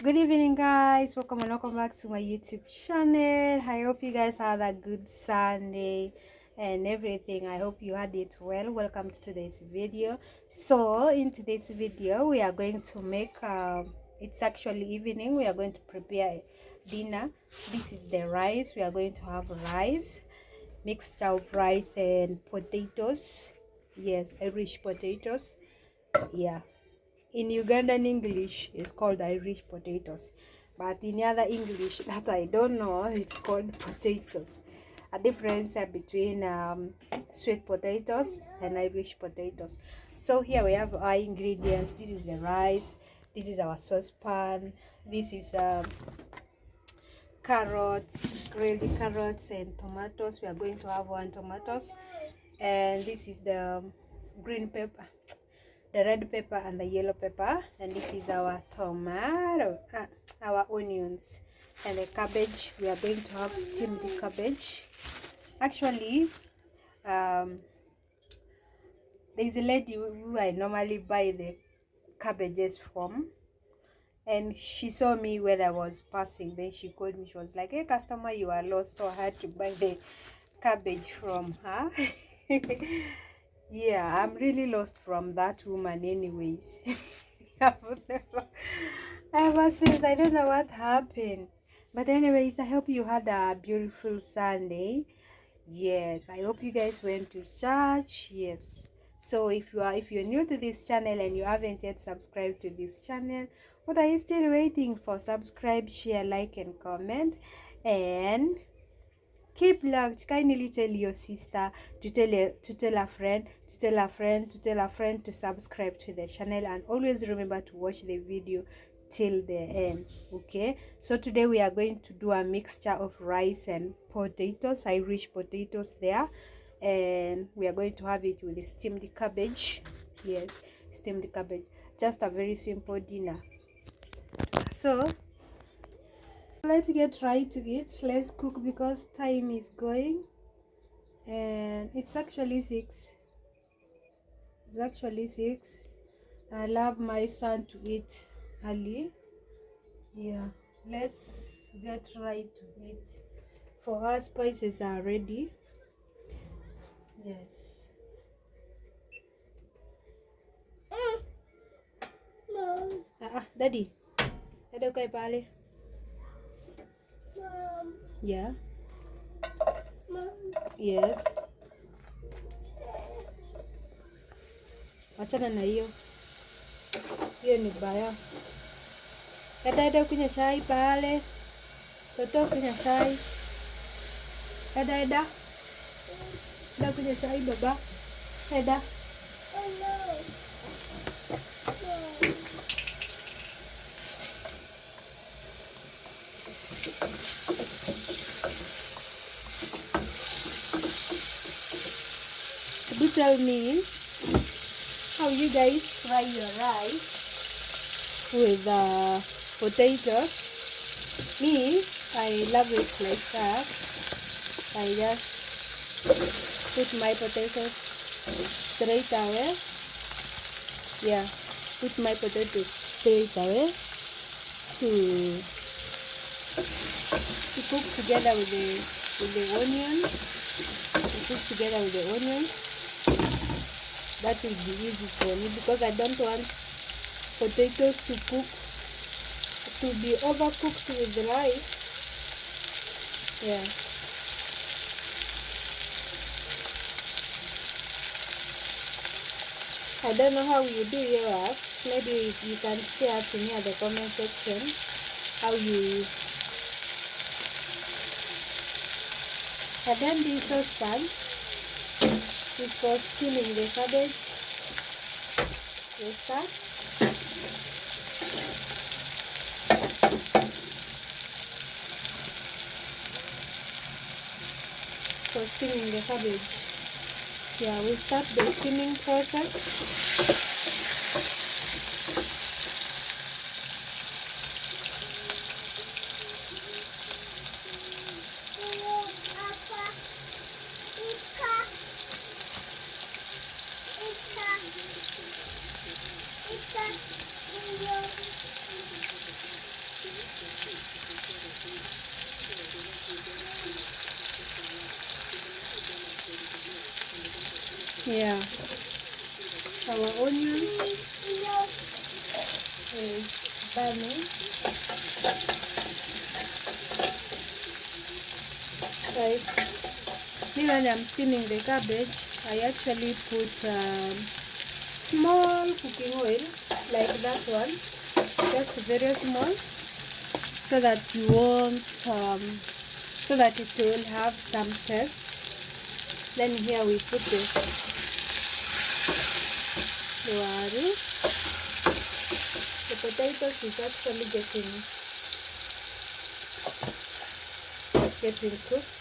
Good evening, guys. Welcome and welcome back to my YouTube channel. I hope you guys had a good Sunday and everything. I hope you had it well. Welcome to today's video. So in today's video we are going to make it's actually evening. We are going to prepare dinner. This is the rice. We are going to have rice, mixture of rice and potatoes. Yes, Irish potatoes. Yeah, in Ugandan English it's called Irish potatoes, but in other English that I don't know, it's called potatoes. A difference between sweet potatoes and Irish potatoes. So here we have our ingredients. This is the rice, this is our saucepan, this is carrots, grilled carrots and tomatoes. We are going to have one tomatoes, and this is the green pepper, the red pepper and the yellow pepper, and this is our tomato, our onions, and the cabbage. We are going to have steamed cabbage. Actually, there is a lady who I normally buy the cabbages from, and she saw me when I was passing. Then she called me. She was like, "Hey, customer, you are lost." So I had to buy the cabbage from her. Yeah, I'm really lost from that woman anyways. Ever since, I don't know what happened. But anyways, I hope you had a beautiful Sunday. Yes, I hope you guys went to church. Yes. So if you're new to this channel and you haven't yet subscribed to this channel, what are you still waiting for? Subscribe, share, like, and comment. And keep locked. Kindly tell your sister to tell a friend, to tell a friend, to tell a friend to subscribe to the channel, and always remember to watch the video till the end. Okay, so today we are going to do a mixture of rice and potatoes, Irish potatoes there, and we are going to have it with the steamed cabbage. Yes, steamed cabbage. Just a very simple dinner. So let's get right to it. Let's cook because time is going, and it's actually 6. It's actually 6. I love my son to eat early. Yeah, let's get right to it. For our spices are ready. Yes. Daddy. Daddy, okay, pale. Yeah. Yes. Achana na hiyo. Hiyo ni baya. Dada, kunywa chai pale. Toto, kunywa chai. Dada. Dada, kunywa chai baba. Dada. Do tell me how you guys fry your rice with potatoes. Me, I love it like that. I just put my potatoes straight away. Yeah, put my potatoes straight away to cook together with the onions. To cook together with the onions. That will be easy for me because I don't want potatoes to be overcooked with the rice. Yeah. I don't know how you do yours. Maybe you can share to me at the comment section how you. And then the saucepan is for steaming the cabbage. Yes, that. For steaming the cabbage. Yeah, we start the steaming process. Yeah, our onion is burning. Right. Me, when I'm steaming the cabbage, I actually put small cooking oil like that one, just very small, so that you won't, so that it will have some taste. Then here we put the waru. The potatoes is actually getting cooked.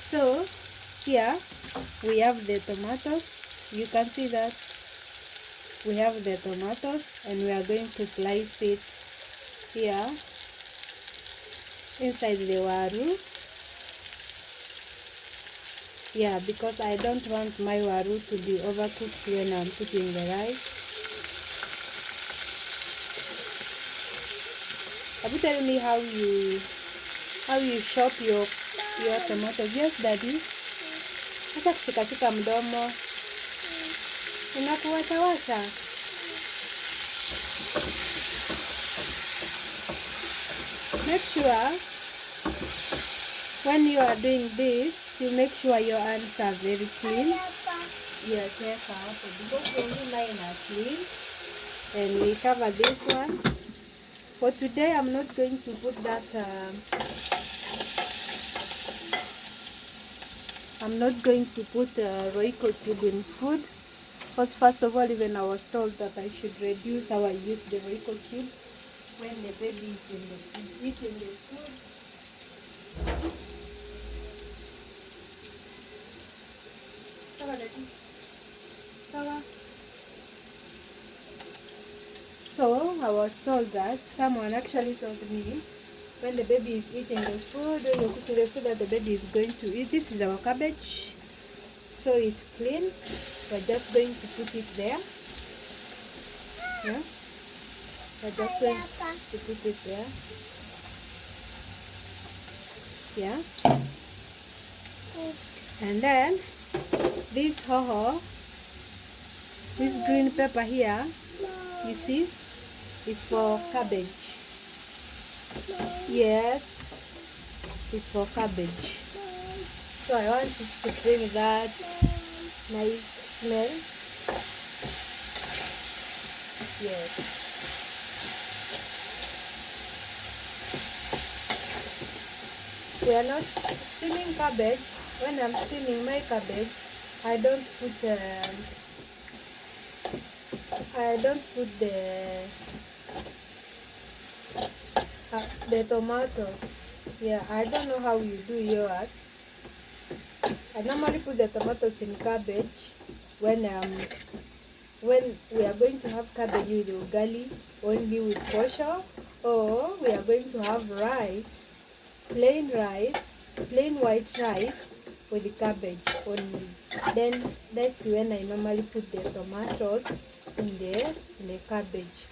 So here we have the tomatoes. You can see that we have the tomatoes, and we are going to slice it here inside the waru. Yeah, because I don't want my waru to be overcooked when I'm putting the rice. Have you tell me how you chop your tomatoes? Yes, Daddy. Acha kushikashika mdomo. Inakuwashawasha. Make sure when you are doing this, you make sure your hands are very clean. Yes, because only mine are clean. And we cover this one. For today, I'm not going to put that. I'm not going to put Royco cube in food. Because first of all, even I was told that I should reduce how I use the Royco cube when the baby is eating the food. So I was told that someone actually told me when the baby is eating the food, when you're cooking the food that the baby is going to eat. This is our cabbage, so it's clean. We're just going to put it there. Yeah, we're just going to put it there. Yeah, and then this hoho, this green pepper here, you see, is for cabbage. Yes, it's for cabbage. So I want it to bring that nice smell. Yes. We are not steaming cabbage. When I'm steaming my cabbage, I don't put the tomatoes. Yeah, I don't know how you do yours. I normally put the tomatoes in cabbage when we are going to have cabbage with ugali only with posho, or we are going to have rice, plain white rice with the cabbage only. Then that's when I normally put the tomatoes in the cabbage.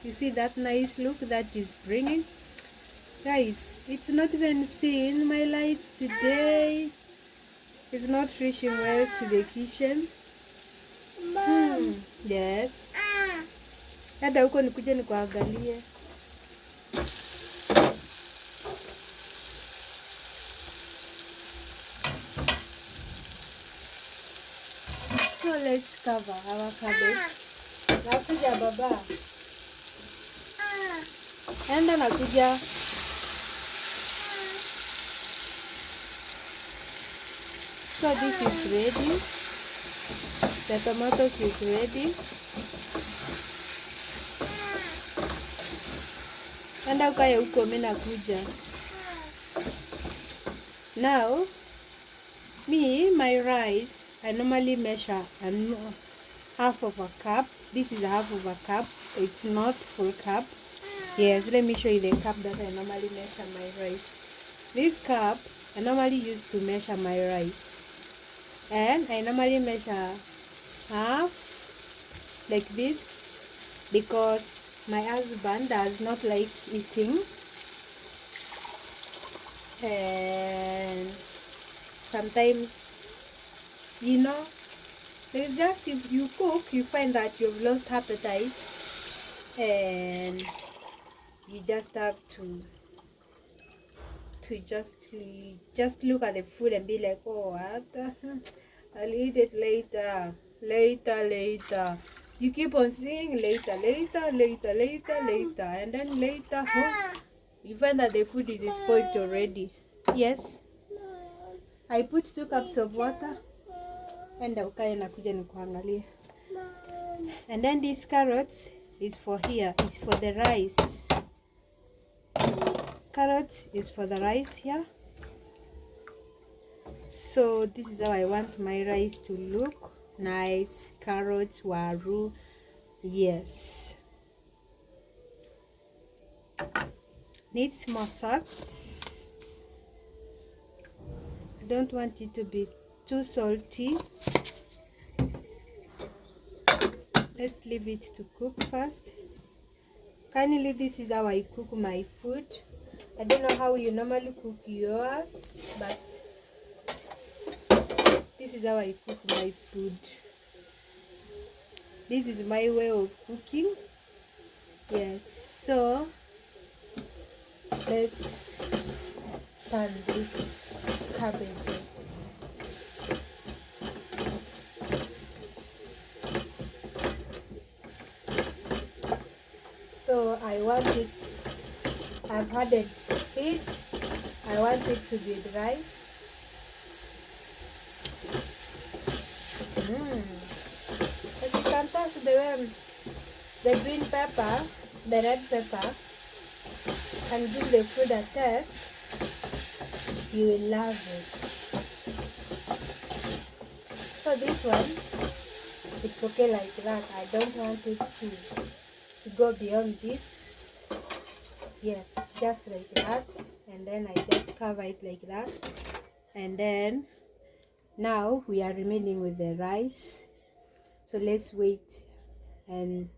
You see that nice look that is bringing? Guys, it's not even seeing my light today. It's not reaching well to the kitchen. Yes. Hada huko nikuje nikuangalie. So let's cover our cabbage. Nakuja baba. Enda nakuja. So this is ready. The tomatoes is ready. Enda ukae huko, mimi nakuja. Now, my rice, I normally measure half of a cup. This is half of a cup. It's not full cup. Yes, let me show you the cup that I normally measure my rice. This cup I normally use to measure my rice. And I normally measure half like this, because my husband does not like eating, and sometimes, you know, there's just, if you cook, you find that you've lost appetite, and you just have to just look at the food and be like, oh, what I'll eat it later, later. You keep on saying later, and then later, you find that the food is spoiled already. Yes, I put 2 cups of water, and ukae nakuja nikuangalia. And then these carrots is for here, is for the rice. Carrots is for the rice here. So this is how I want my rice to look. Nice. Carrots, waru. Yes. Needs more salt. I don't want it to be too salty. Let's leave it to cook first. Kindly, this is how I cook my food. I don't know how you normally cook yours, but this is how I cook my food. This is my way of cooking. Yes, so let's turn these cabbages. So I want it, I've added it, I want it to be dry. But you can touch the green pepper, the red pepper, and give the food a taste. You will love it. So this one, it's okay like that. I don't want it to go beyond this. Yes, just like that. And then I just cover it like that. And then now we are remaining with the rice. So let's wait and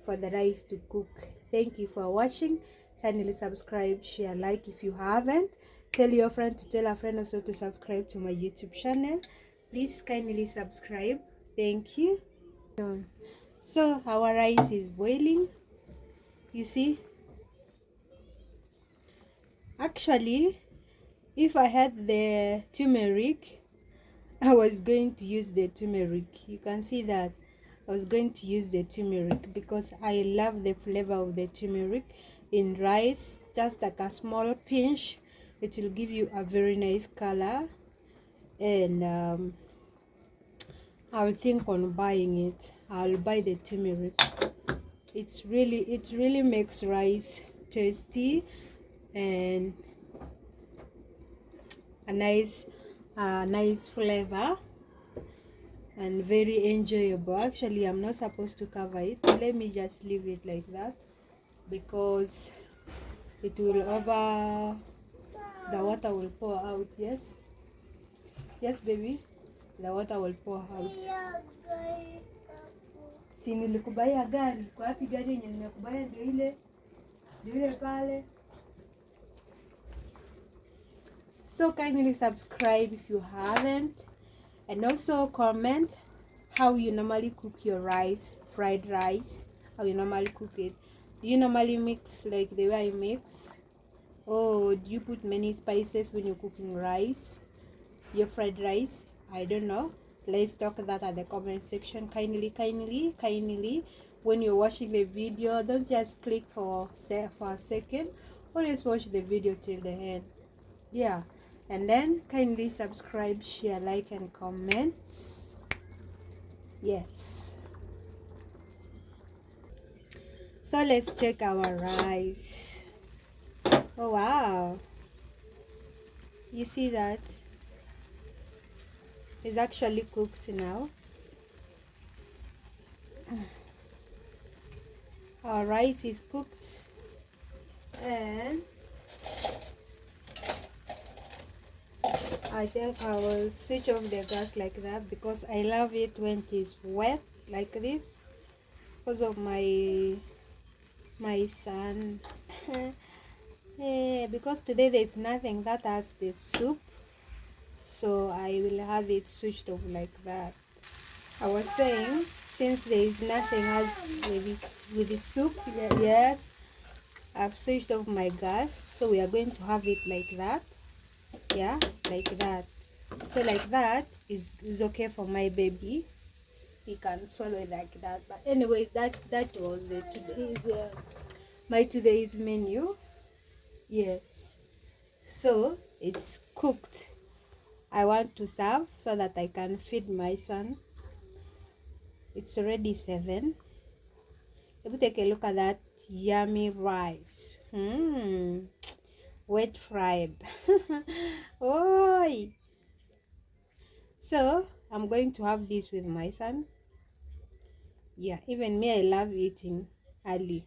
for the rice to cook. Thank you for watching. Kindly subscribe, share, like if you haven't. Tell your friend to tell a friend also to subscribe to my YouTube channel. Please kindly subscribe. Thank you. So our rice is boiling. You see, actually, if I had the turmeric, I was going to use the turmeric. You can see that I was going to use the turmeric because I love the flavor of the turmeric in rice. Just like a small pinch, it will give you a very nice color. And I'll think on buying it. I'll buy the turmeric. It really makes rice tasty and a nice flavor and very enjoyable. Actually, I'm not supposed to cover it. Let me just leave it like that because it will the water will pour out. Yes, baby, the water will pour out. Si nilikubaya gari, kwa wapi gari yenye nimekubaya? Ndio ile pale. So kindly subscribe if you haven't, and also comment how you normally cook your rice, fried rice, how you normally cook it. Do you normally mix like the way I mix, or do you put many spices when you're cooking rice, your fried rice? I don't know. Let's talk that at the comment section. Kindly, when you're watching the video, don't just click for a second. Always watch the video till the end. Yeah, and then kindly subscribe, share, like, and comment. Yes, so let's check our rice. Oh wow, you see that it's actually cooked now. Our rice is cooked, and I think I will switch off the gas like that because I love it when it is wet like this. because of my son. Because today there's nothing that has the soup, so I will have it switched off like that. I was saying, since there is nothing as with the soup, yes, I've switched off my gas, so we are going to have it like that. Yeah, like that. So like that is okay for my baby. He can swallow it like that. But anyways, that was the today's my today's menu. Yes, so it's cooked. I want to serve so that I can feed my son. It's already 7. Let me take a look at that yummy rice. Wet fried. Oi! So I'm going to have this with my son. Yeah, even me, I love eating early.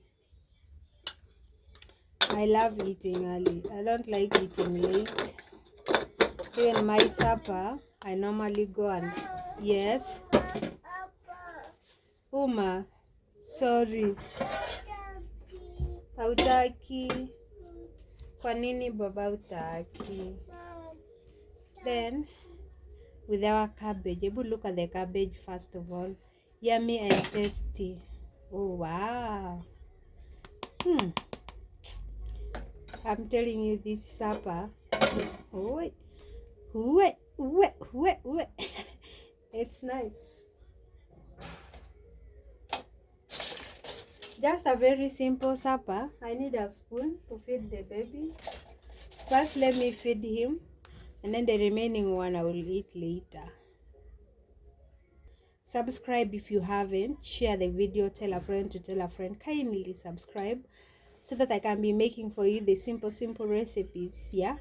I love eating early. I don't like eating late. Even my supper, I normally go and yes. Uma, sorry. Hautaki. Kwa nini baba hutaki? Then with our cabbage, able look at the cabbage first of all. Yummy and tasty. Oh wow. I'm telling you, this supper. Wait. It's nice. Just a very simple supper. I need a spoon to feed the baby. First, let me feed him, and then the remaining one I will eat later. Subscribe if you haven't. Share the video. Tell a friend to tell a friend. Kindly subscribe so that I can be making for you the simple recipes. Yeah.